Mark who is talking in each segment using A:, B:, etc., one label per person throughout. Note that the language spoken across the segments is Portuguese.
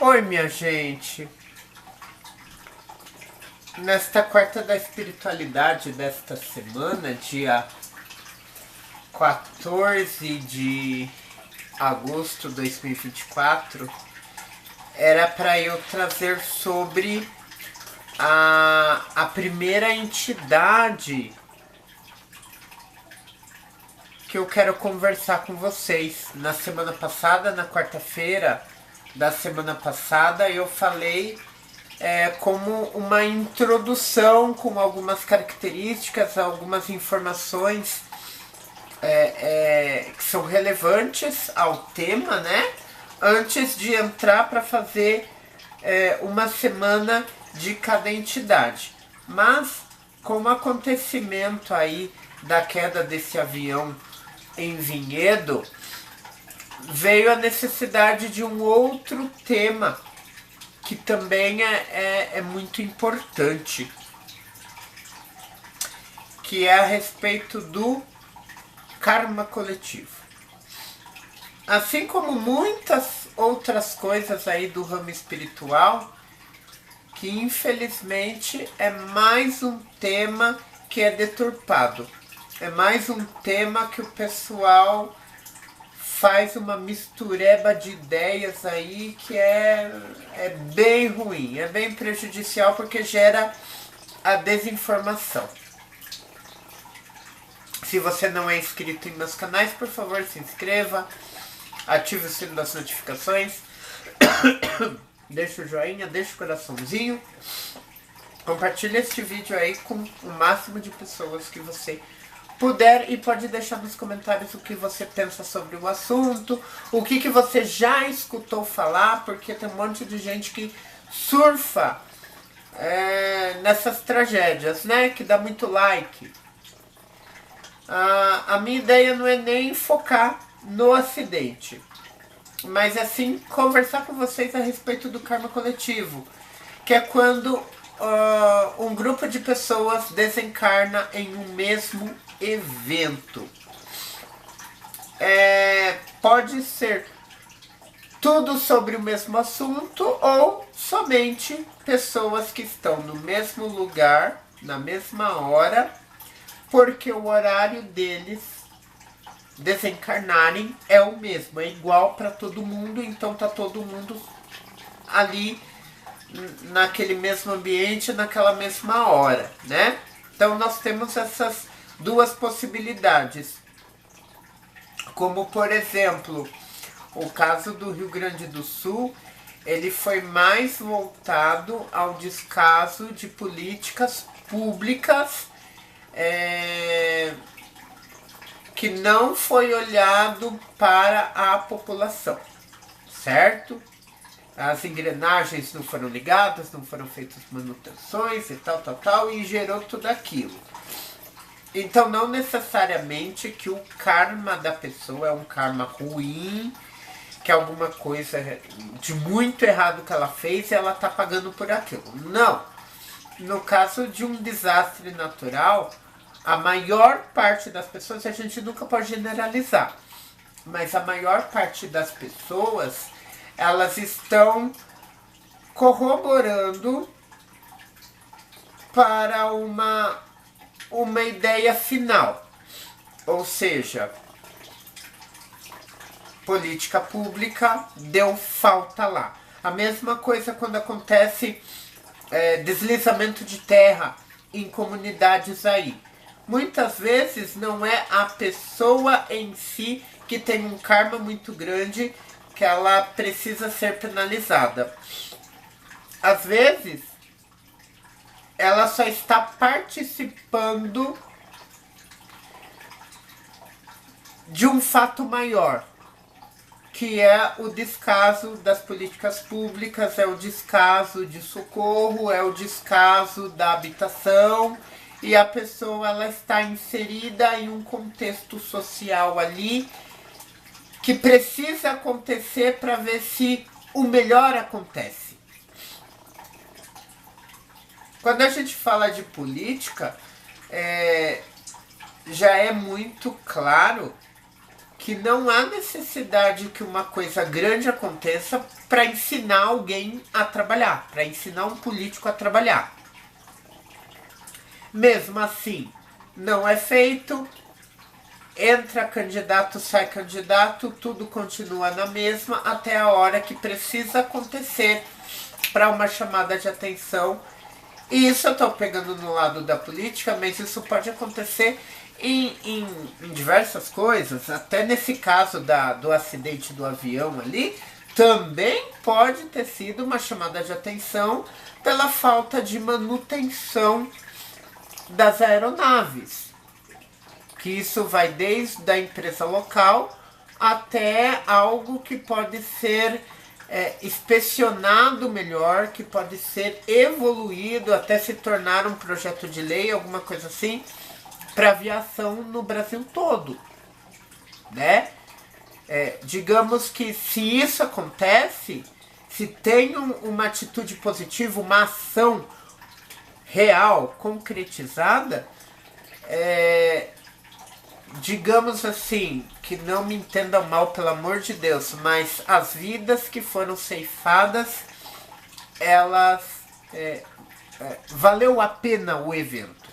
A: Oi, minha gente. Nesta quarta da espiritualidade desta semana, dia 14 de agosto de 2024, era para eu trazer sobre a primeira entidade que eu quero conversar com vocês. Na semana passada, na quarta-feira da semana passada, eu falei como uma introdução com algumas características, algumas informações que são relevantes ao tema, né? Antes de entrar para fazer uma semana de cada entidade. Mas com o acontecimento aí da queda desse avião em Vinhedo, veio a necessidade de um outro tema que também é muito importante, que é a respeito do karma coletivo. Assim como muitas outras coisas aí do ramo espiritual, que infelizmente é mais um tema que é deturpado. É mais um tema que o pessoal faz uma mistureba de ideias aí que é bem ruim, é bem prejudicial porque gera a desinformação. Se você não é inscrito em meus canais, por favor, se inscreva, ative o sino das notificações, deixa o joinha, deixa o coraçãozinho, compartilhe este vídeo aí com o máximo de pessoas que você puder, e pode deixar nos comentários o que você pensa sobre o assunto, o que você já escutou falar, porque tem um monte de gente que surfa nessas tragédias, né? Que dá muito like. A minha ideia não é nem focar no acidente, mas assim conversar com vocês a respeito do karma coletivo, que é quando um grupo de pessoas desencarna em um mesmo evento. Pode ser tudo sobre o mesmo assunto ou somente pessoas que estão no mesmo lugar, na mesma hora, porque o horário deles desencarnarem é o mesmo, é igual para todo mundo, então tá todo mundo ali naquele mesmo ambiente, naquela mesma hora, né? Então nós temos essas duas possibilidades, como por exemplo o caso do Rio Grande do Sul. Ele foi mais voltado ao descaso de políticas públicas que não foi olhado para a população, certo? As engrenagens não foram ligadas, não foram feitas manutenções e tal, e gerou tudo aquilo. Então não necessariamente que o karma da pessoa é um karma ruim, que alguma coisa de muito errado que ela fez e ela está pagando por aquilo. Não. No caso de um desastre natural, a maior parte das pessoas, a gente nunca pode generalizar, mas a maior parte das pessoas, elas estão corroborando para uma ideia final, ou seja, política pública deu falta lá. A mesma coisa quando acontece deslizamento de terra em comunidades aí. Muitas vezes não é a pessoa em si que tem um karma muito grande que ela precisa ser penalizada. Às vezes ela só está participando de um fato maior, que é o descaso das políticas públicas, é o descaso de socorro, é o descaso da habitação, e a pessoa ela está inserida em um contexto social ali que precisa acontecer para ver se o melhor acontece. Quando a gente fala de política, já é muito claro que que não há necessidade que uma coisa grande aconteça para ensinar alguém a trabalhar, para ensinar um político a trabalhar. Mesmo assim, não é feito, entra candidato, sai candidato, tudo continua na mesma até a hora que precisa acontecer para uma chamada de atenção. E isso eu estou pegando no lado da política, mas isso pode acontecer em diversas coisas. Até nesse caso do acidente do avião ali, também pode ter sido uma chamada de atenção pela falta de manutenção das aeronaves. Que isso vai desde a empresa local até algo que pode ser inspecionado melhor, que pode ser evoluído até se tornar um projeto de lei, alguma coisa assim, para aviação no Brasil todo, né? Digamos que se isso acontece, se tem uma atitude positiva, uma ação real, concretizada, digamos assim, que não me entendam mal, pelo amor de Deus, mas as vidas que foram ceifadas, elas valeu a pena o evento.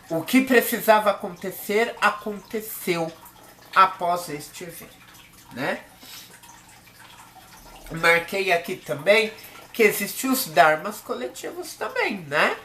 A: O que precisava acontecer, aconteceu após este evento, né? Marquei aqui também que existem os dharmas coletivos também, né?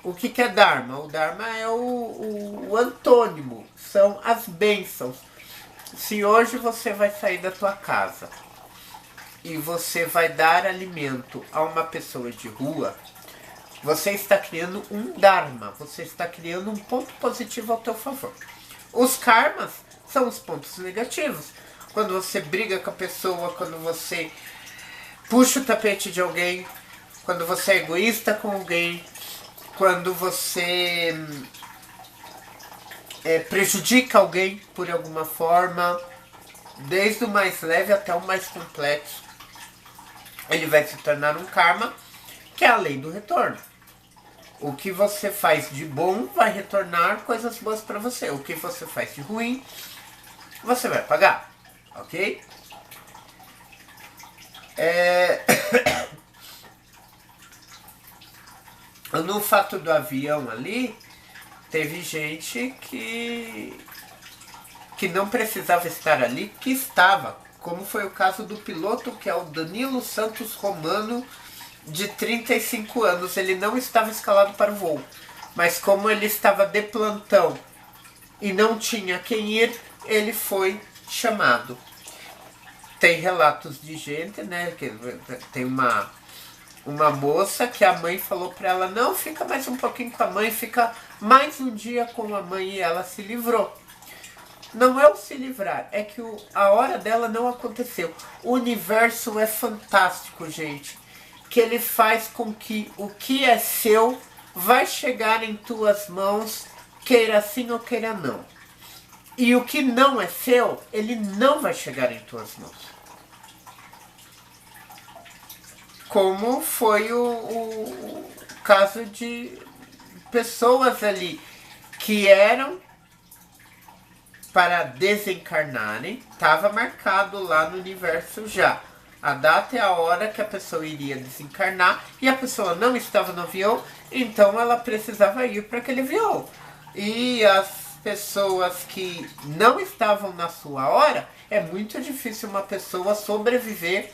A: O que é Dharma? O Dharma é o antônimo, são as bênçãos. Se hoje você vai sair da tua casa e você vai dar alimento a uma pessoa de rua, você está criando um Dharma, você está criando um ponto positivo ao teu favor. Os karmas são os pontos negativos. Quando você briga com a pessoa, quando você puxa o tapete de alguém, quando você é egoísta com alguém, quando você prejudica alguém por alguma forma, desde o mais leve até o mais complexo, ele vai se tornar um karma, que é a lei do retorno. O que você faz de bom vai retornar coisas boas para você. O que você faz de ruim, você vai pagar, ok? No fato do avião ali, teve gente que não precisava estar ali, que estava. Como foi o caso do piloto, que é o Danilo Santos Romano, de 35 anos. Ele não estava escalado para o voo, mas como ele estava de plantão e não tinha quem ir, ele foi chamado. Tem relatos de gente, né, que tem uma moça que a mãe falou para ela, não, fica mais um pouquinho com a mãe, fica mais um dia com a mãe, e ela se livrou. Não é o se livrar, é que a hora dela não aconteceu. O universo é fantástico, gente, que ele faz com que o que é seu vai chegar em tuas mãos, queira sim ou queira não. E o que não é seu, ele não vai chegar em tuas mãos. Como foi o caso de pessoas ali que eram para desencarnarem, estava marcado lá no universo já. A data e a hora que a pessoa iria desencarnar, e a pessoa não estava no avião, então ela precisava ir para aquele avião. E as pessoas que não estavam na sua hora, é muito difícil uma pessoa sobreviver.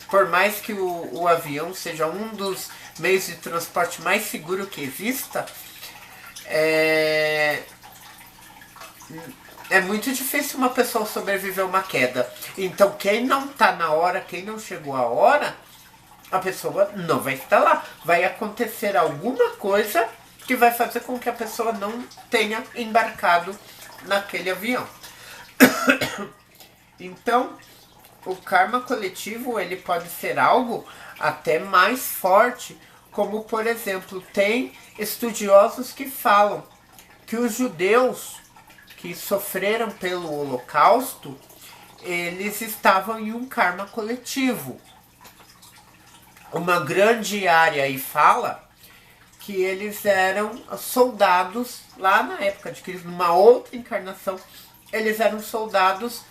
A: Por mais que o avião seja um dos meios de transporte mais seguro que exista, é muito difícil uma pessoa sobreviver a uma queda. Então quem não está na hora, quem não chegou a hora, a pessoa não vai estar lá. Vai acontecer alguma coisa que vai fazer com que a pessoa não tenha embarcado naquele avião. Então, o karma coletivo, ele pode ser algo até mais forte, como por exemplo, tem estudiosos que falam que os judeus que sofreram pelo Holocausto, eles estavam em um karma coletivo. Uma grande área aí fala que eles eram soldados lá na época de Cristo, numa outra encarnação, eles eram soldados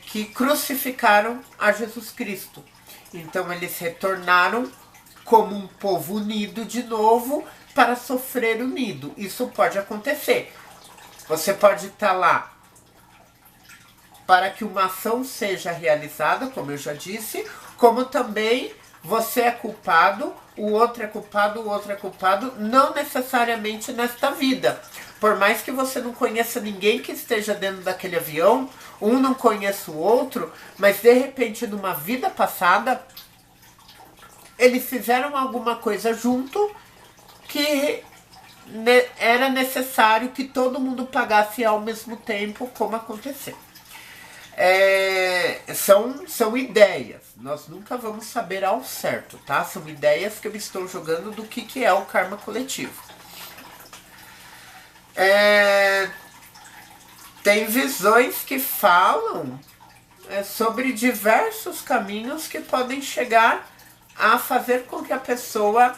A: que crucificaram a Jesus Cristo. Então eles retornaram como um povo unido de novo para sofrer unido. Isso pode acontecer. Você pode estar lá para que uma ação seja realizada, como eu já disse, como também você é culpado, o outro é culpado, o outro é culpado, não necessariamente nesta vida. Por mais que você não conheça ninguém que esteja dentro daquele avião, um não conheça o outro, mas de repente numa vida passada, eles fizeram alguma coisa junto que era necessário que todo mundo pagasse ao mesmo tempo, como aconteceu. São ideias, nós nunca vamos saber ao certo, tá? São ideias que eu estou jogando do que é o karma coletivo. Tem visões que falam sobre diversos caminhos que podem chegar a fazer com que a pessoa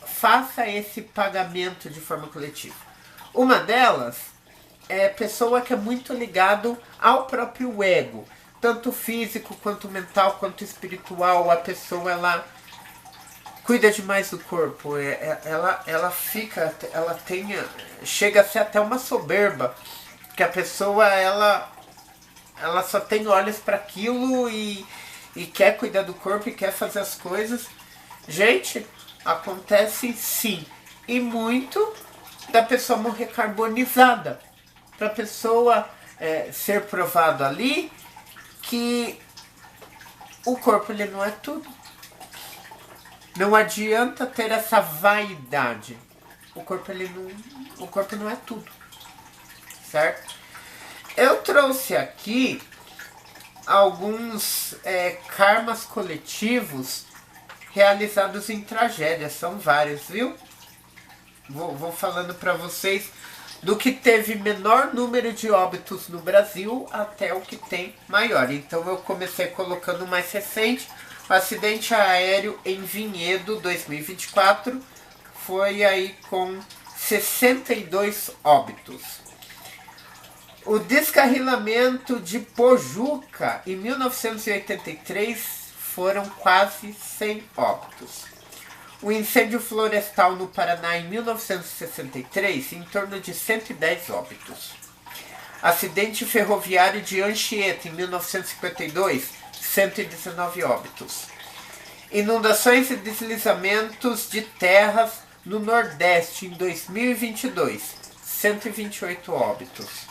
A: faça esse pagamento de forma coletiva. Uma delas é pessoa que é muito ligado ao próprio ego, tanto físico, quanto mental, quanto espiritual. A pessoa, ela cuida demais do corpo, chega a ser até uma soberba, que a pessoa, ela só tem olhos para aquilo e quer cuidar do corpo e quer fazer as coisas. Gente, acontece sim, e muito da pessoa morrer carbonizada, para a pessoa ser provado ali que o corpo ele não é tudo. Não adianta ter essa vaidade. O corpo não é tudo, certo? Eu trouxe aqui alguns karmas coletivos realizados em tragédias. São vários, viu? Vou falando para vocês do que teve menor número de óbitos no Brasil até o que tem maior. Então eu comecei colocando o mais recente. O acidente aéreo em Vinhedo 2024 foi aí com 62 óbitos. O descarrilamento de Pojuca em 1983 foram quase 100 óbitos. O incêndio florestal no Paraná em 1963, em torno de 110 óbitos. Acidente ferroviário de Anchieta em 1952, 119 óbitos. Inundações e deslizamentos de terras no Nordeste em 2022, 128 óbitos.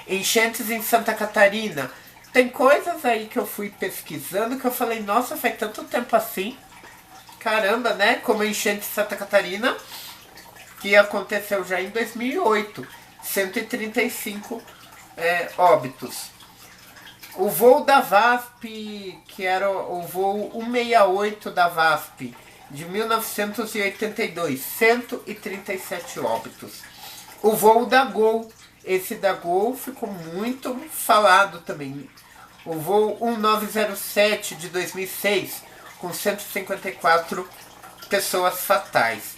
A: Enchentes em Santa Catarina. Tem coisas aí que eu fui pesquisando que eu falei, nossa, faz tanto tempo assim. Caramba, né? Como a enchente de Santa Catarina, que aconteceu já em 2008, 135 óbitos. O voo da VASP, que era o voo 168 da VASP, de 1982, 137 óbitos. O voo da Gol, esse da Gol ficou muito falado também. O voo 1907 de 2006, com 154 pessoas fatais.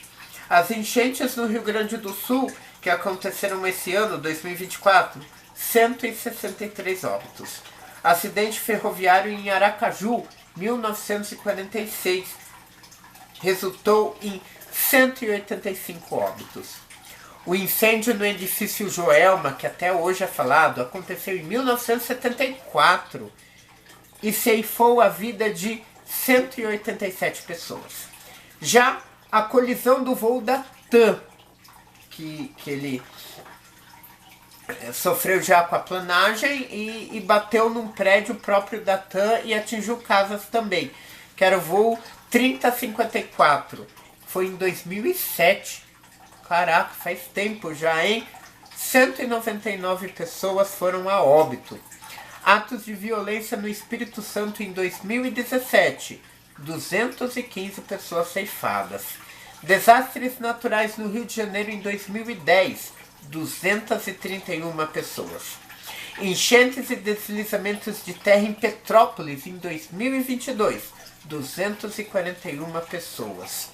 A: As enchentes no Rio Grande do Sul, que aconteceram esse ano, 2024, 163 óbitos. Acidente ferroviário em Aracaju, 1946, resultou em 185 óbitos. O incêndio no edifício Joelma, que até hoje é falado, aconteceu em 1974 e ceifou a vida de 187 pessoas. Já a colisão do voo da TAM, que ele sofreu já com a planagem e bateu num prédio próprio da TAM e atingiu casas também, que era o voo 3054. Foi em 2007. Caraca, faz tempo já, hein? 199 pessoas foram a óbito. Atos de violência no Espírito Santo em 2017, 215 pessoas ceifadas. Desastres naturais no Rio de Janeiro em 2010, 231 pessoas. Enchentes e deslizamentos de terra em Petrópolis em 2022, 241 pessoas.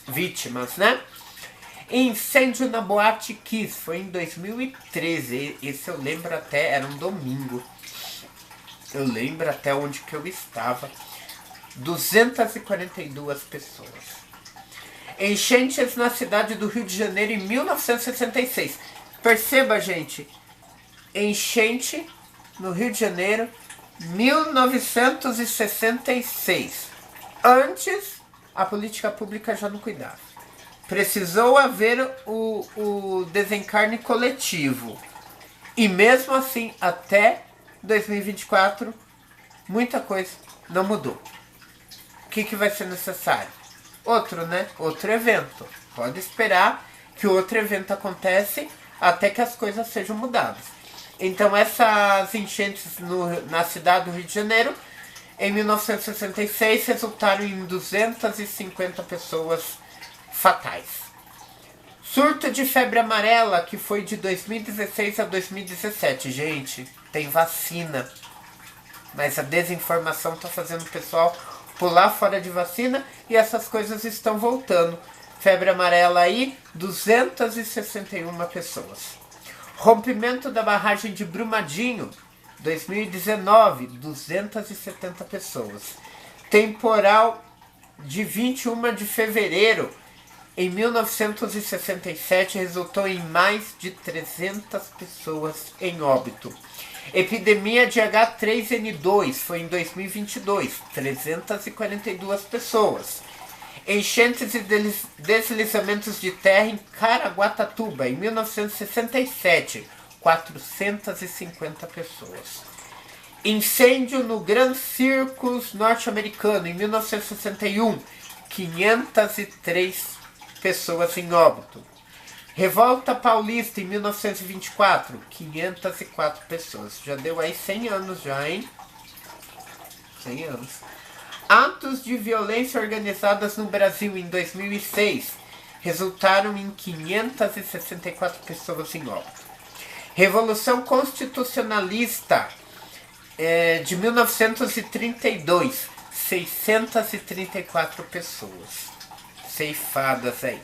A: Vítimas, né? Incêndio na Boate Kiss, foi em 2013. Esse eu lembro até, era um domingo. Eu lembro até onde que eu estava. 242 pessoas. Enchentes na cidade do Rio de Janeiro em 1966. Perceba, gente, enchente no Rio de Janeiro, 1966. Antes, a política pública já não cuidava. Precisou haver o desencarne coletivo. E mesmo assim, até 2024, muita coisa não mudou. O que vai ser necessário? Outro, né? Outro evento. Pode esperar que outro evento aconteça até que as coisas sejam mudadas. Então essas enchentes na cidade do Rio de Janeiro, em 1966, resultaram em 250 pessoas fatais. Surto de febre amarela, que foi de 2016 a 2017. Gente, tem vacina. Mas a desinformação está fazendo o pessoal pular fora de vacina e essas coisas estão voltando. Febre amarela aí, 261 pessoas. Rompimento da barragem de Brumadinho, 2019, 270 pessoas. Temporal de 21 de fevereiro, em 1967, resultou em mais de 300 pessoas em óbito. Epidemia de H3N2 foi em 2022, 342 pessoas. Enchentes e deslizamentos de terra em Caraguatatuba, em 1967, 450 pessoas. Incêndio no Grand Circus norte-americano, em 1961, 503 pessoas em óbito. Revolta Paulista, em 1924, 504 pessoas. Já deu aí 100 anos já, hein? 100 anos. Atos de violência organizadas no Brasil em 2006 resultaram em 564 pessoas em óbito. Revolução Constitucionalista de 1932, 634 pessoas ceifadas aí.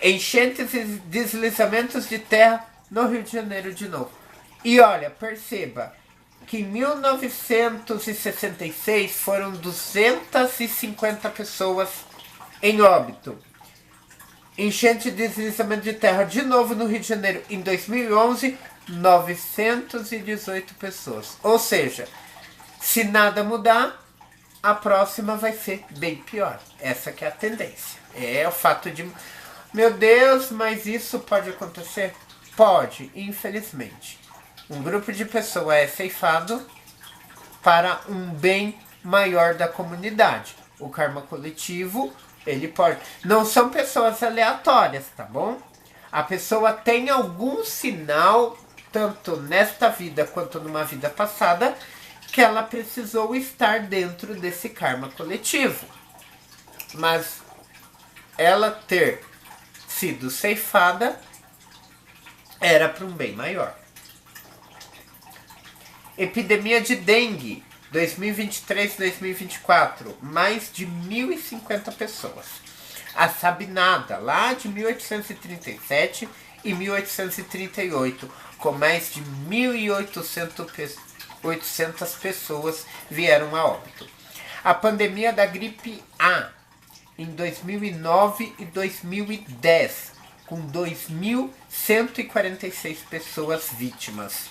A: Enchentes e deslizamentos de terra no Rio de Janeiro de novo. E olha, perceba que em 1966 foram 250 pessoas em óbito. Enchente e deslizamento de terra de novo no Rio de Janeiro em 2011, 918 pessoas. Ou seja, se nada mudar, a próxima vai ser bem pior. Essa que é a tendência. É o fato de... Meu Deus, mas isso pode acontecer? Pode, infelizmente. Um grupo de pessoas é ceifado para um bem maior da comunidade. O karma coletivo, ele pode... Não são pessoas aleatórias, tá bom? A pessoa tem algum sinal, tanto nesta vida quanto numa vida passada, que ela precisou estar dentro desse karma coletivo. Mas ela ter sido ceifada era para um bem maior. Epidemia de dengue, 2023-2024, mais de 1.050 pessoas. A Sabinada, lá de 1837 e 1838, com mais de 1.800 pessoas vieram a óbito. A pandemia da gripe A, em 2009 e 2010, com 2.146 pessoas vítimas.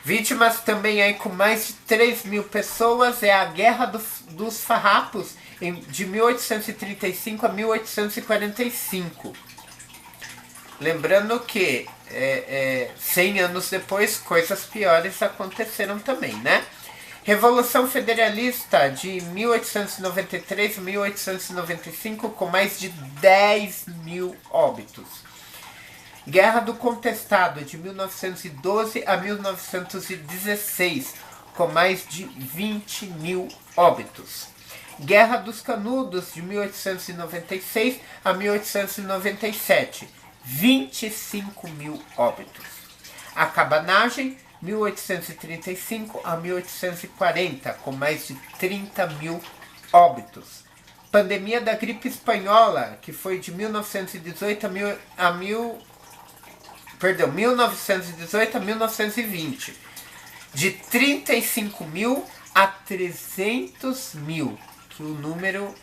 A: Vítimas também aí com mais de 3.000 pessoas é a Guerra dos Farrapos, de 1835 a 1845. Lembrando que 100 anos depois, coisas piores aconteceram também, né? Revolução Federalista de 1893 a 1895, com mais de 10.000 óbitos. Guerra do Contestado, de 1912 a 1916, com mais de 20.000 óbitos. Guerra dos Canudos, de 1896 a 1897, 25.000 óbitos. A Cabanagem, 1835 a 1840, com mais de 30.000 óbitos. pandemia da gripe espanhola, que foi de 1918 1918 a 1920, de 35 mil a 300 mil, que o número,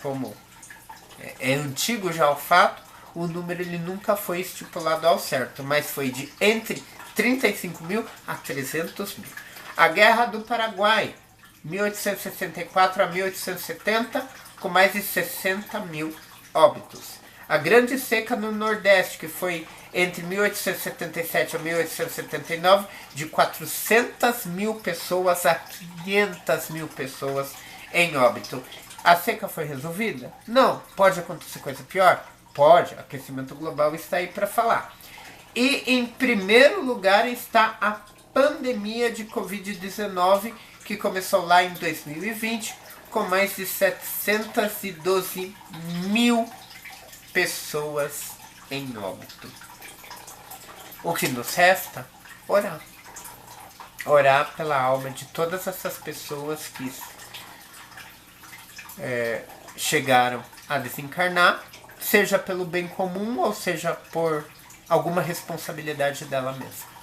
A: como é antigo já o fato, o número ele nunca foi estipulado ao certo, mas foi de entre 35 mil a 300 mil. A Guerra do Paraguai, 1864 a 1870, com mais de 60 mil óbitos. A Grande Seca no Nordeste, que foi entre 1877 a 1879, de 400 mil pessoas a 500 mil pessoas em óbito. A seca foi resolvida? Não. Pode acontecer coisa pior? Pode. Aquecimento global está aí para falar. E em primeiro lugar está a pandemia de Covid-19, que começou lá em 2020, com mais de 712 mil pessoas em óbito. O que nos resta? Orar. Orar pela alma de todas essas pessoas que chegaram a desencarnar, seja pelo bem comum ou seja por alguma responsabilidade dela mesma.